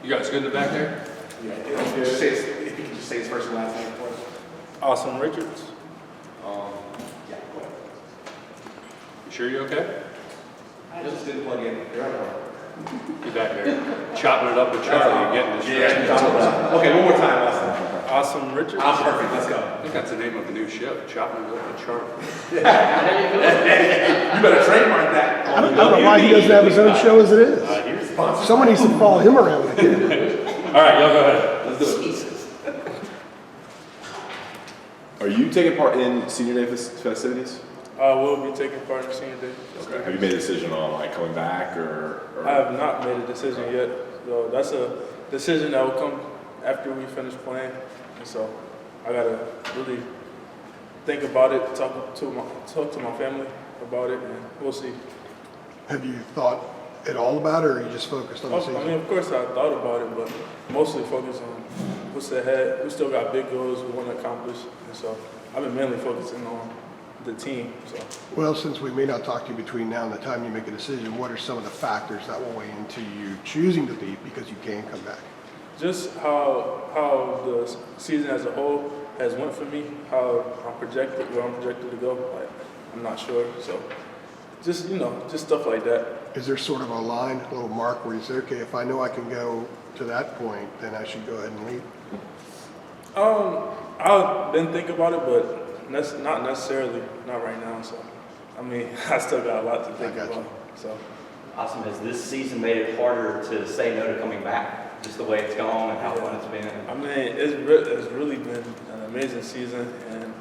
You guys good in the back there? Yeah, if you can just say his first and last name for us. Asim Richards. Yeah, go ahead. You sure you're okay? I just didn't plug in. You're right. You back there chopping it up with Charlie, getting distracted. Okay, one more time, Austin. Asim Richards. I'm perfect. Let's go. I think that's the name of the new show, chopping it up with Charlie. You better trademark that. I don't know why he doesn't have his own show as it is. Someone needs to follow him around with a kid. All right, y'all go ahead. Let's do it. Are you taking part in senior day festivities? I will be taking part in senior day. Okay. Have you made a decision on like coming back or? I have not made a decision yet. So that's a decision that will come after we finish playing. And so I gotta really think about it, talk to my family about it, and we'll see. Have you thought at all about it, or are you just focused on the I season? mean, of course I thought about it, but mostly focused on what's ahead. We still got big goals we want to accomplish, and so I've been mainly focusing on the team. So. Well, since we may not talk to you between now and the time you make a decision, what are some of the factors that will weigh into you choosing to leave because you can come back? Just how the season as a whole has went for me, how I'm projected, where I'm projected to go, like, I'm not sure. So just, just stuff like that. Is there sort of a line, a little mark where you say, okay, if I know I can go to that point, then I should go ahead and leave? I've been thinking about it, but not necessarily, not right now. So, I mean, I still got a lot to think about. So, Awesome. Has this season made it harder to say no to coming back? Just the way it's gone and how fun it's been? I mean, it's really been an amazing season, and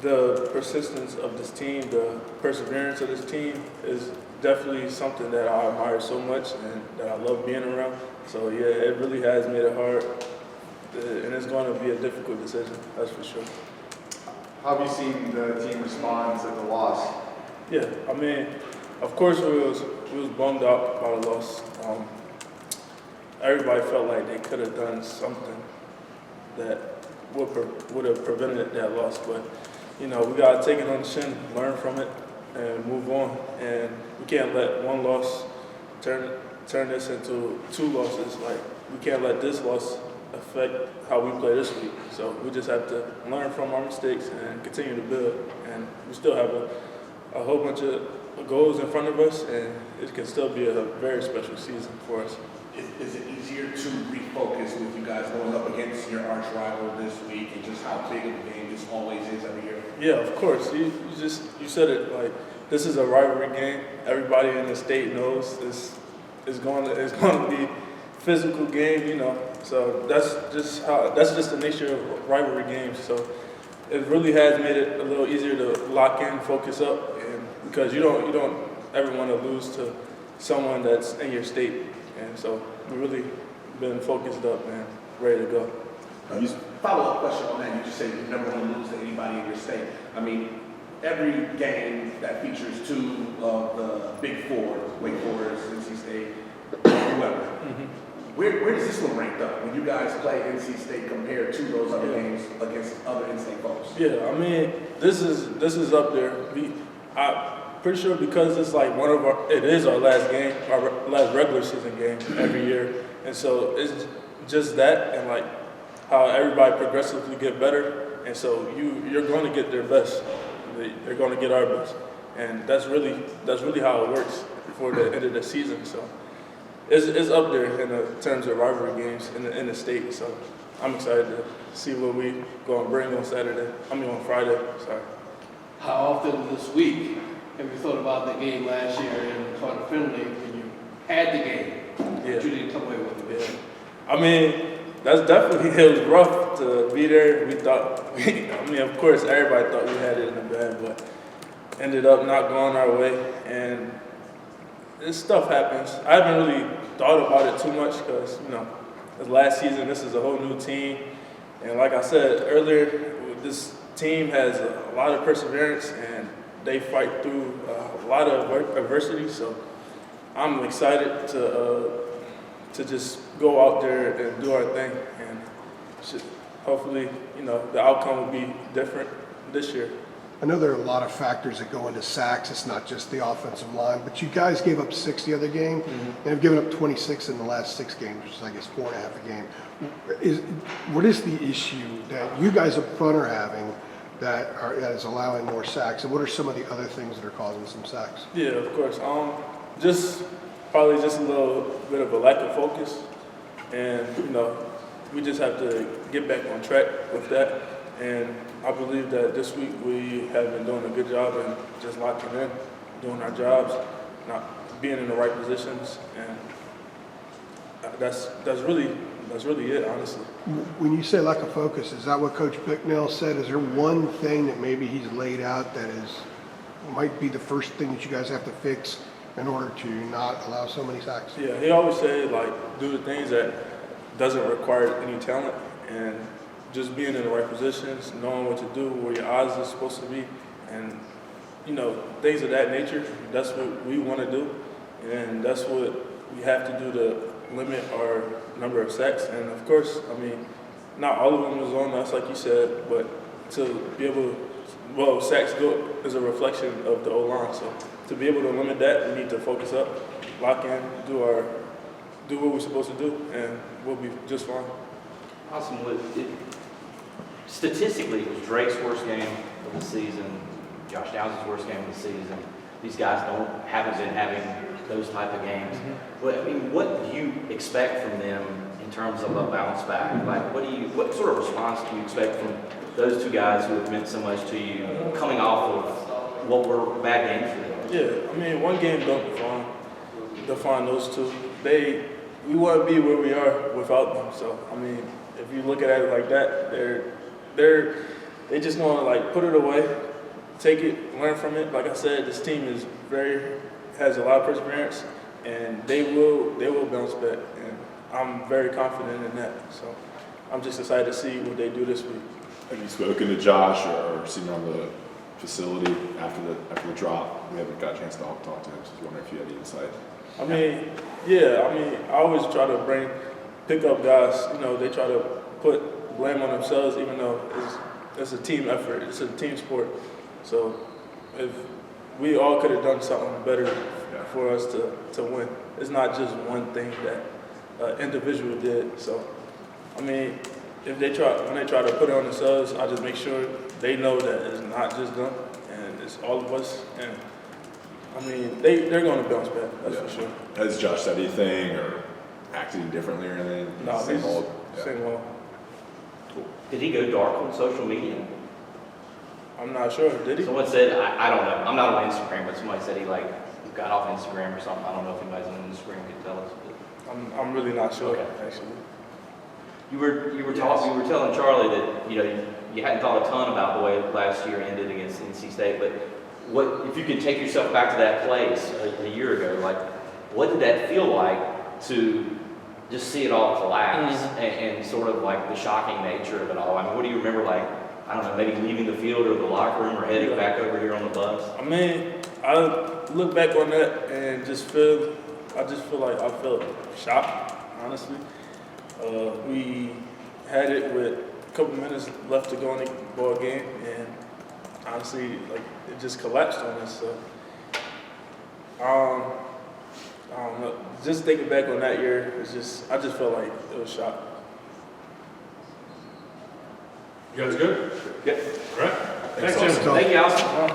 the persistence of this team, the perseverance of this team is definitely something that I admire so much and that I love being around. So yeah, it really has made it hard, and it's going to be a difficult decision, that's for sure. How have you seen the team respond to the loss? Yeah, I mean, of course we was bummed out by the loss. Everybody felt like they could have done something that would have prevented that loss, but we gotta take it on the chin, learn from it, and move on. And we can't let one loss turn this into two losses. Like, we can't let this loss affect how we play this week. So we just have to learn from our mistakes and continue to build. And we still have a whole bunch of goals in front of us, and it can still be a very special season for us. Is it easier to refocus with you guys going up against your arch rival this week and just how big of a game this always is every year? Yeah, of course. You said it, like, this is a rivalry game. Everybody in the state knows this is going to be a physical game, So that's just the nature of rivalry games. So it really has made it a little easier to lock in, focus up, and because you don't ever want to lose to someone that's in your state. And so we've really been focused up and ready to go. Follow-up question on that. You just said you never want to lose to anybody in your state. I mean, every game that features two of the big four, Wake Forest, NC State, whoever, where does this one rank up when you guys play NC State compared to those other games against other in-state folks? Yeah, I mean, this is up there. Pretty sure because it's like it is our last game, our last regular season game every year. And so it's just that, and like how everybody progressively get better. And so you're going to get their best. They're going to get our best. And that's really how it works before the end of the season. So it's up there in terms of rivalry games in the state. So I'm excited to see what we going to bring on Friday. Sorry. How often this week have you thought about the game last year in Carter Finley when you had the game, but you didn't come away with it? Yeah. I mean, it was rough to be there. We thought, of course, everybody thought we had it in the bag, but ended up not going our way. And this stuff happens. I haven't really thought about it too much because, last season, this is a whole new team. And like I said earlier, this team has a lot of perseverance and they fight through a lot of adversity, so I'm excited to just go out there and do our thing, and hopefully, the outcome will be different this year. I know there are a lot of factors that go into sacks. It's not just the offensive line, but you guys gave up 6 the other game, and have given up 26 in the last 6 games, which is, I guess, 4.5 a game. What is the issue that you guys up front are having that is allowing more sacks, and what are some of the other things that are causing some sacks? Yeah, of course. Probably just a little bit of a lack of focus, and we just have to get back on track with that. And I believe that this week we have been doing a good job in just locking in, doing our jobs, not being in the right positions, and that's really it, honestly. When you say lack of focus, is that what Coach Bicknell said? Is there one thing that maybe he's laid out that might be the first thing that you guys have to fix in order to not allow so many sacks? Yeah, he always said, do the things that doesn't require any talent, and just being in the right positions, knowing what to do, where your eyes are supposed to be, and things of that nature. That's what we want to do, and that's what we have to do to limit our number of sacks. And of course, not all of them is on us, like you said, but to be able to, sacks is a reflection of the O-line. So to be able to limit that, we need to focus up, lock in, do what we're supposed to do, and we'll be just fine. Awesome. Statistically, it was Drake's worst game of the season, Josh Downs' worst game of the season. These guys haven't been having those type of games. What do you expect from them in terms of a bounce back? What sort of response do you expect from those two guys who have meant so much to you, coming off of what were bad games for them? Yeah, one game don't define those two. We want to be where we are without them. So if you look at it like that, they just want to put it away, take it, learn from it. Like I said, this team has a lot of perseverance, and they will bounce back. And I'm very confident in that. So I'm just excited to see what they do this week. Have you spoken to Josh or seen him on the facility after the drop? We haven't got a chance to talk to him, so I was wondering if you had any insight. I always try to pick up guys. They try to put blame on themselves, even though it's a team effort. It's a team sport. So if we all could have done something better for us to win. It's not just one thing that individual did. So when they try to put it on themselves, I just make sure they know that it's not just them, and it's all of us. And they're going to bounce back. That's for sure. Has Josh said anything or acted differently or anything? No, Same old. Same old. Did he go dark on social media? I'm not sure. Did he? Someone said, I don't know. I'm not on Instagram, but somebody said he got off Instagram or something. I don't know if anybody's on Instagram could tell us. But I'm really not sure. Okay. Actually. You were telling Charlie that you hadn't thought a ton about the way last year ended against NC State, but if you could take yourself back to that place a year ago, what did that feel like to just see it all collapse and sort of the shocking nature of it all? What do you remember I don't know, maybe leaving the field or the locker room or heading back over here on the bus? I look back on that and just feel like I felt shocked, honestly. We had it with a couple minutes left to go in the ball game, and honestly, it just collapsed on us. So, I don't know. Just thinking back on that year, I just felt like it was shock. You guys good? Yep. All right. Thanks, Jim. Thank you, Asim.